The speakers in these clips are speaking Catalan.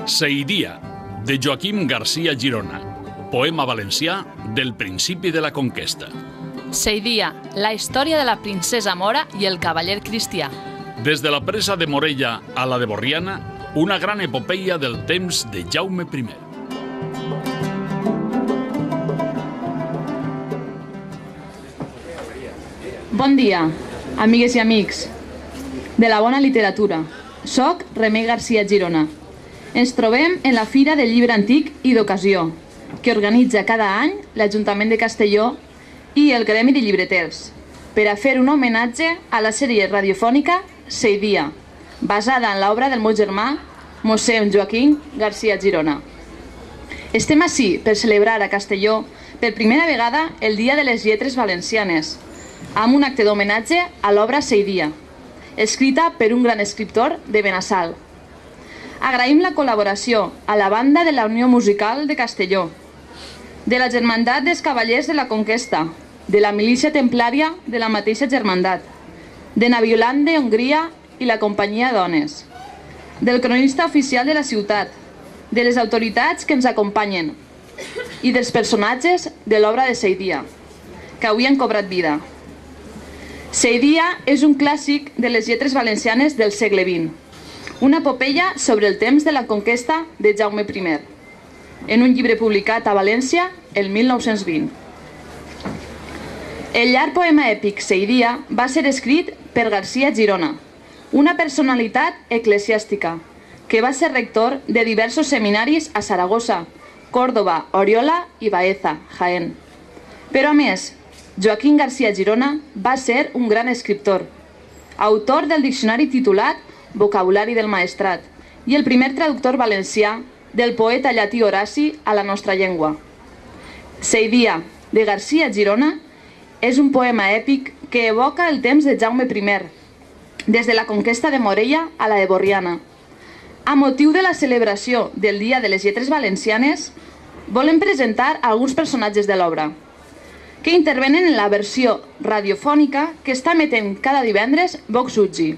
Seidia, de Joaquim García Girona. Poema valencià del principi de la conquesta. Seidia, la història de la princesa Mora i el cavaller cristià. Des de la presa de Morella a la de Borriana, una gran epopeia del temps de Jaume I. Bon dia, amigues i amics de la bona literatura. Soc Remei García Girona. Ens trobem en la Fira del Llibre Antic i d'Ocasió, que organitza cada any l'Ajuntament de Castelló i el Gremi de Llibreters, per a fer un homenatge a la sèrie radiofònica Seidia, basada en l'obra del meu germà mossèn Joaquim García Girona. Estem ací per celebrar a Castelló per primera vegada el Dia de les Lletres Valencianes, amb un acte d'homenatge a l'obra Seidia, escrita per un gran escriptor de Benassal. Agraïm la col·laboració a la banda de la Unió Musical de Castelló, de la Germandat dels Cavallers de la Conquesta, de la Milícia Templària de la mateixa Germandat, de Navioland de Hongria i la Companyia Dones, del cronista oficial de la ciutat, de les autoritats que ens acompanyen i dels personatges de l'obra de Seidia, que avui han cobrat vida. Seidia és un clàssic de les lletres valencianes del segle XX, una epopeia sobre el temps de la conquesta de Jaume I, en un llibre publicat a València el 1920. El llarg poema èpic Seidia va ser escrit per García Girona, una personalitat eclesiàstica que va ser rector de diversos seminaris a Saragossa, Còrdova, Oriola i Baeza, Jaén. Però a més, Joaquim García Girona va ser un gran escriptor, autor del diccionari titulat Vocabulari del Maestrat i el primer traductor valencià del poeta llatí Horaci a la nostra llengua. Seidia, de García Girona, és un poema èpic que evoca el temps de Jaume I, des de la conquesta de Morella a la de Borriana. A motiu de la celebració del Dia de les Lletres Valencianes, volem presentar alguns personatges de l'obra, que intervenen en la versió radiofònica que està emetent cada divendres Vox Ugi,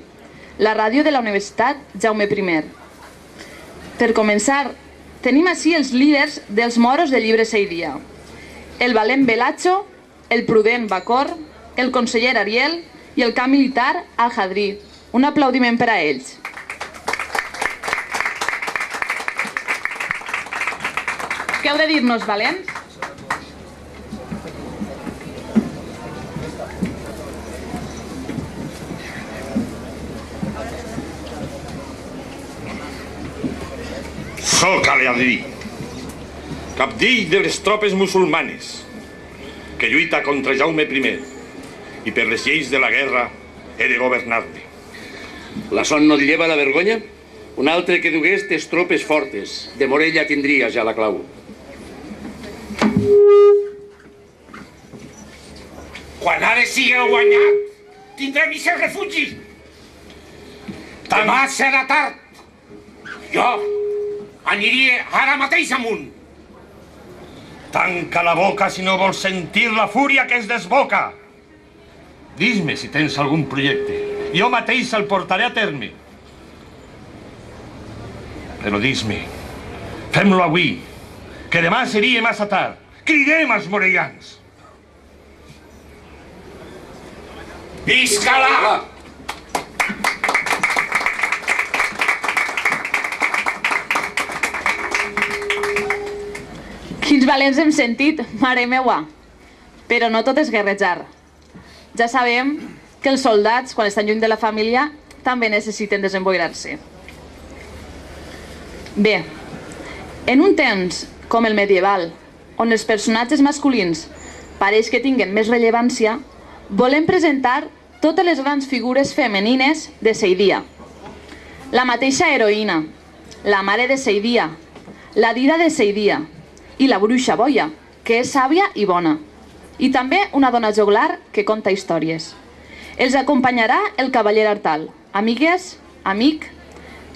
la ràdio de la Universitat Jaume I. Per començar, tenim ací els líders dels moros del llibre Seidia: el valent Belacho, el prudent Bacor, el conseller Ariel i el cap militar Al-Jadrí. Un aplaudiment per a ells. Què heu de dir-nos, valents? Soc Al-Jadrí, cabdill de les tropes musulmanes, que lluita contra Jaume I i per les lleis de la guerra he de governar-ne. La son no et lleva la vergonya? Un altre que dugués tes tropes fortes, de Morella tindria ja la clau. Quan ara siga guanyat, tindrem i ser refugi. Demà serà tard. Jo aniria ara mateix amunt. Tanca la boca si no vols sentir la fúria que es desboca. Dis-me si tens algun projecte. Jo mateix el portaré a terme. Però dis-me, fem-lo avui, que demà seria massa tard. Cridem als morellans. Visca-la! Quins valents hem sentit, mare meua! Però no tot és guerrejar. Ja sabem que els soldats, quan estan lluny de la família, també necessiten desemboirar-se. Bé, en un temps com el medieval, on els personatges masculins pareix que tinguen més rellevància, volem presentar totes les grans figures femenines de Seidia. La mateixa heroïna, la mare de Seidia, la dida de Seidia i la bruixa boia, que és sàvia i bona, i també una dona joglar que conta històries. Els acompanyarà el cavaller Artal. Amigues, amic,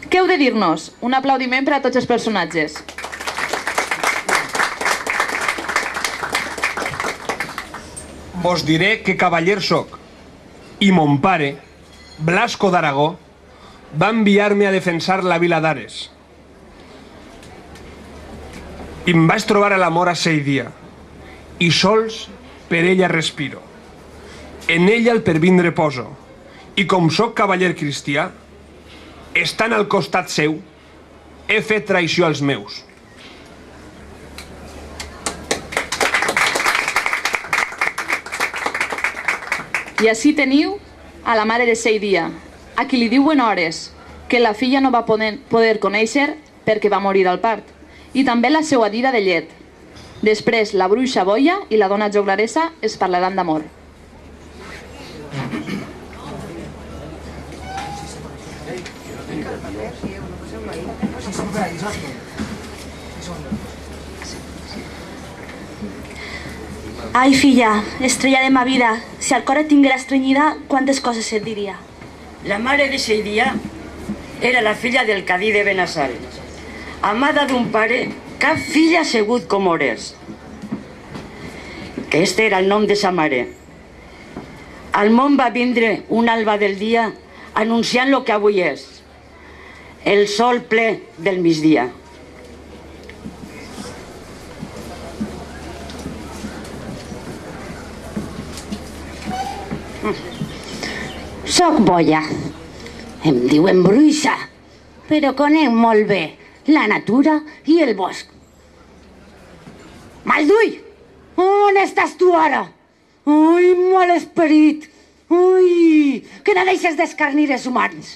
què heu de dir-nos? Un aplaudiment per a tots els personatges. Vos diré que cavaller soc, i mon pare, Blasco d'Aragó, va enviar-me a defensar la vila d'Ares. I em vaig trobar a l'amor a Seidia, i sols per ella respiro. En ella el pervindre poso, i com sóc cavaller cristià, estant al costat seu, he fet traïció als meus. I així teniu a la mare de Seidia, a qui li diuen hores, que la filla no va poder conèixer perquè va morir al part, i també la seva dida de llet. Després la bruixa boia i la dona joglaressa es parlaran d'amor. Ai, filla, estrella de ma vida, si al cor et tinguera estrenyida, quantes coses et diria. La mare de Seidia era la filla del cadí de Benassal, amada d'un pare, cap filla segut com Ores, que este era el nom de sa mare. Al món va vindre un alba del dia anunciant lo que avui és, el sol ple del migdia. Soc boia. Em diuen bruixa, però conec molt bé la natura i el bosc. Maldull, on estàs tu ara? Ai, mal esperit. Ai, que no deixes d'escarnir els humans.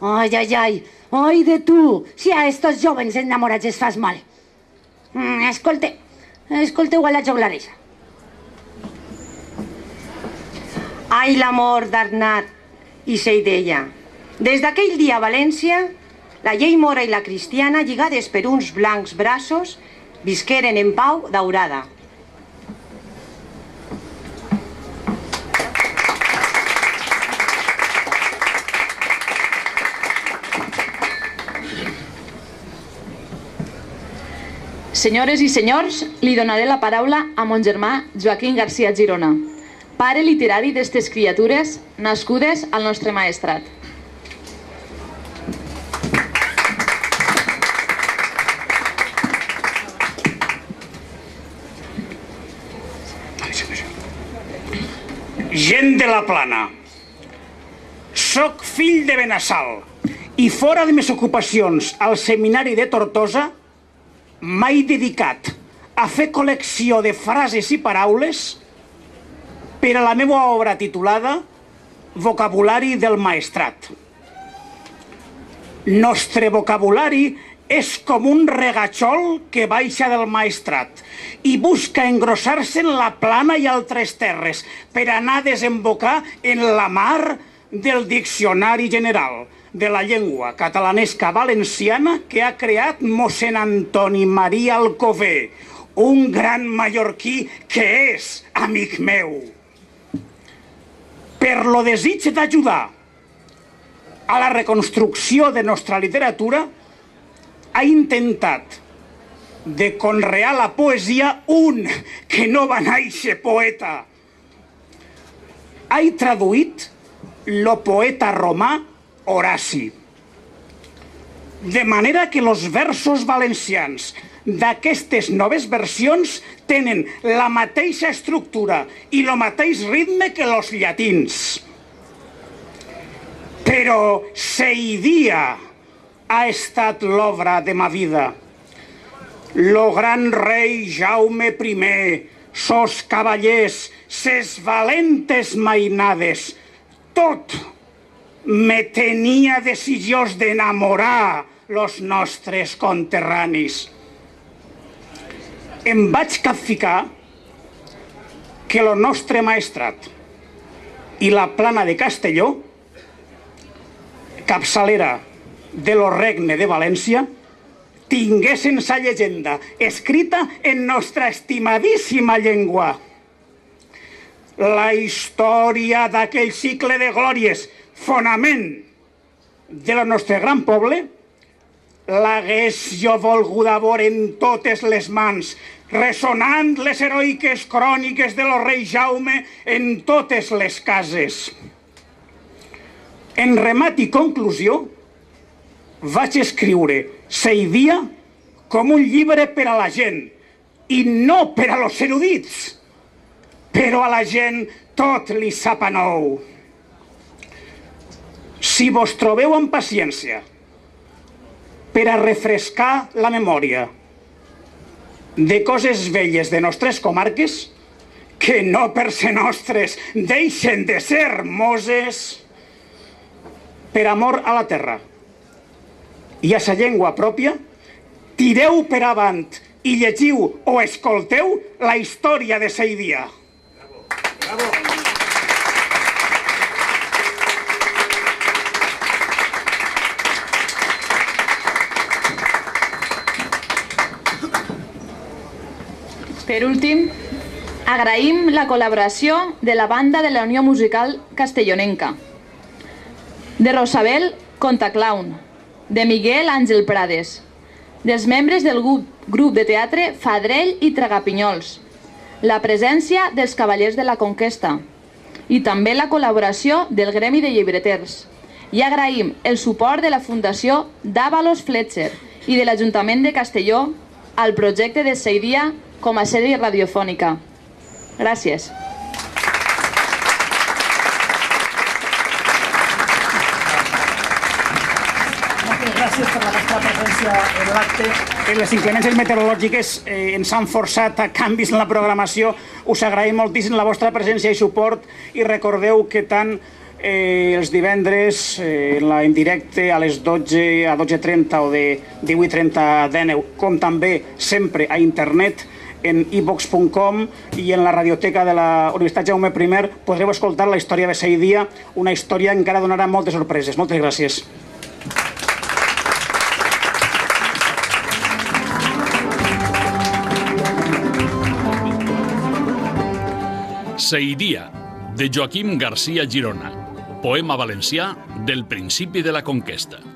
Ai, ai, ai, ai de tu, si a estos jóvens enamorats es fas mal. Escolteu a la joglaressa. Ai, l'amor d'Arnat i Seideia. Des d'aquell dia a València, la llei mora i la cristiana, lligades per uns blancs braços, visqueren en pau daurada. Senyores i senyors, li donaré la paraula a mon germà Joaquim Garcia Girona, pare literari d'estes criatures nascudes al nostre maestrat. Gent de la Plana, soc fill de Benassal i fora de mes ocupacions al seminari de Tortosa m'he dedicat a fer col·lecció de frases i paraules per a la meva obra titulada Vocabulari del Maestrat. Nostre vocabulari és com un regatxol que baixa del Maestrat i busca engrossar-se en la Plana i altres terres per anar a desembocar en la mar del Diccionari General de la Llengua Catalanesca Valenciana que ha creat mossèn Antoni Maria Alcover, un gran mallorquí que és amic meu. Per lo desig d'ajudar a la reconstrucció de nostra literatura, ha intentat de conrear la poesia un que no va néixer poeta. Ha traduït lo poeta romà Horaci. De manera que los versos valencians d'aquestes noves versions tenen la mateixa estructura i el mateix ritme que los llatins. Però Seidia ha estat l'obra de ma vida. Lo gran rei Jaume I, sos cavallers, ses valentes mainades, tot me tenia desitjós d'enamorar los nostres conterranis. Em vaig capficar que lo nostre maestrat i la Plana de Castelló, capçalera de lo regne de València, tinguessin sa llegenda escrita en nostra estimadíssima llengua. La història d'aquell cicle de glòries, fonament de la nostre gran poble, l'hagués jo volguda veure en totes les mans, ressonant les heroiques cròniques de lo rei Jaume en totes les cases. En remat i conclusió, vaig escriure Seidia com un llibre per a la gent, i no per a los erudits. Però a la gent tot li sap a nou. Si vos trobeu amb paciència per a refrescar la memòria de coses velles de nostres comarques, que no per ser nostres deixen de ser hermoses, per amor a la terra i a sa llengua pròpia, tireu per avant i llegiu o escolteu la història de Seidia. Bravo. Per últim, agraïm la col·laboració de la banda de la Unió Musical Castellonenca, de Rosabel Contaclaun, de Miguel Àngel Prades, dels membres del grup de teatre Fadrell i Tragapinyols, la presència dels Cavallers de la Conquesta i també la col·laboració del Gremi de Llibreters. I agraïm el suport de la Fundació d'Àvalos Fletcher i de l'Ajuntament de Castelló al projecte de Seidia com a sèrie radiofònica. Gràcies. Gràcies per la vostra presència en l'acte. Les inclemències meteorològiques ens han forçat a canvis en la programació. Us agraïm moltíssim la vostra presència i suport i recordeu que tant els divendres en directe a les 12 a 12:30 o de 18:30 a 19, com també sempre a internet en iVox.com i en la radioteca de la Universitat Jaume I podreu escoltar la història de Seidia, una història que encara donarà moltes sorpreses. Moltes gràcies. Seidia, de Joaquim Garcia Girona, poema valencià del principi de la conquesta.